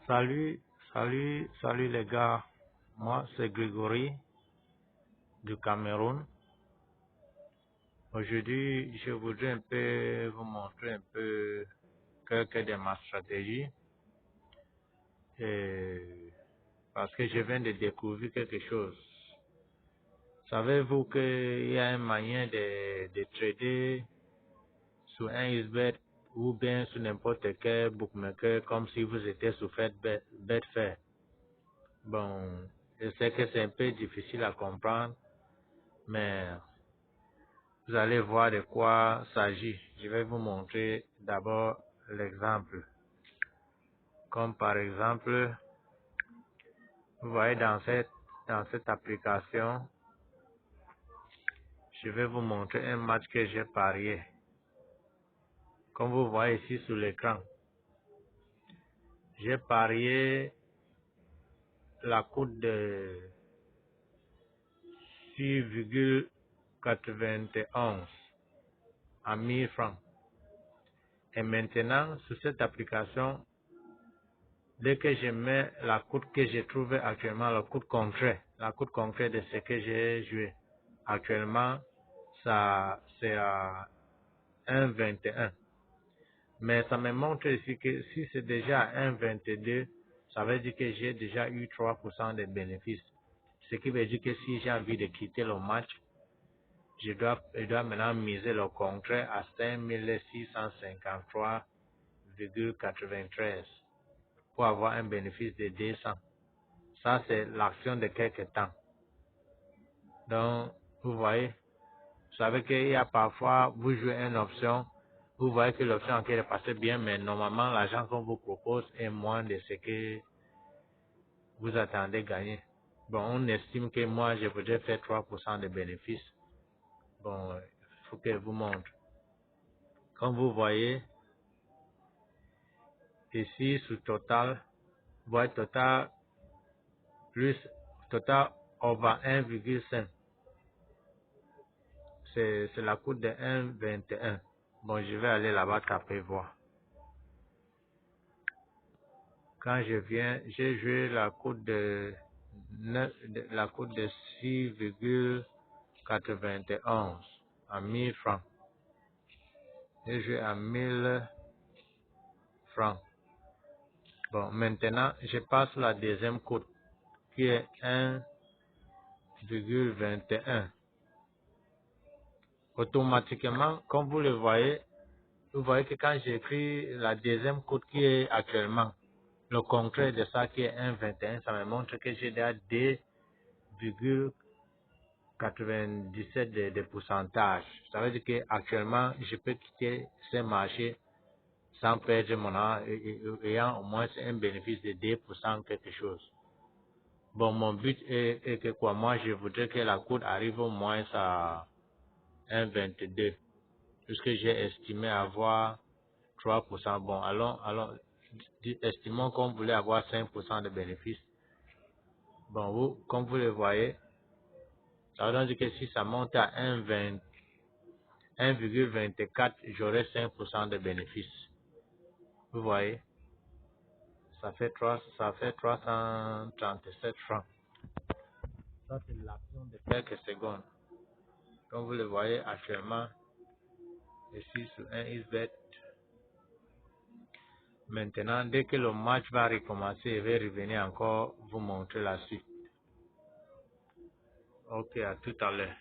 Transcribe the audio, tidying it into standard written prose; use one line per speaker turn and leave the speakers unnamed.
Salut les gars. Moi, c'est Grégory du Cameroun. Aujourd'hui, je voudrais un peu vous montrer un peu quelques de ma stratégie. Parce que je viens de découvrir quelque chose. Savez-vous qu'il y a un moyen de trader sur un XBet ou bien sur n'importe quel bookmaker comme si vous étiez sur Betfair? Bon, je sais que c'est un peu difficile à comprendre, mais vous allez voir de quoi il s'agit. Je vais vous montrer d'abord l'exemple. Comme par exemple, vous voyez dans cette application, je vais vous montrer un match que j'ai parié. Comme vous voyez ici sur l'écran, j'ai parié la cote de 6,91 à 1000 francs. Et maintenant, sur cette application, dès que je mets la cote que j'ai trouvée actuellement, la cote concrète de ce que j'ai joué actuellement, ça c'est à 1,21. Mais ça me montre ici que si c'est déjà à 1,22, ça veut dire que j'ai déjà eu 3% de bénéfices. Ce qui veut dire que si j'ai envie de quitter le match, je dois maintenant miser le concret à 5653,93 pour avoir un bénéfice de 200. Ça, c'est l'action de quelques temps. Donc, vous voyez, vous savez qu'il y a parfois, vous jouez une option, vous voyez que l'option en est passée bien, mais normalement, l'argent qu'on vous propose est moins de ce que vous attendez gagner. Bon, on estime que moi, je voudrais faire 3% de bénéfices. Bon, il faut que je vous montre. Comme vous voyez, ici, sur Total, vous voyez Total plus Total over 1,5. C'est la cote de 1,21. Bon, je vais aller là-bas taper voir. Quand je viens, j'ai joué la cote de 6,91 à 1000 francs. J'ai joué à 1000 francs. Bon, maintenant, je passe la deuxième cote qui est 1,21. Automatiquement, comme vous le voyez, vous voyez que quand j'écris la deuxième cote qui est actuellement, le concret de ça qui est 1,21, ça me montre que j'ai déjà 2,97 de pourcentage. Ça veut dire qu'actuellement, je peux quitter ce marché sans perdre mon argent, ayant au moins un bénéfice de 2% quelque chose. Bon, mon but est que quoi, moi je voudrais que la cote arrive au moins à 1,22, puisque j'ai estimé avoir 3%. Bon, allons, estimons qu'on voulait avoir 5% de bénéfice. Bon, vous, comme vous le voyez, ça veut dire que si ça monte à 1,24, j'aurai 5% de bénéfice. Vous voyez, ça fait 337 francs. Ça, c'est l'action de quelques secondes. Comme vous le voyez actuellement, ici sur un XBet. Maintenant, dès que le match va recommencer, je vais revenir encore vous montrer la suite. Ok, à tout à l'heure.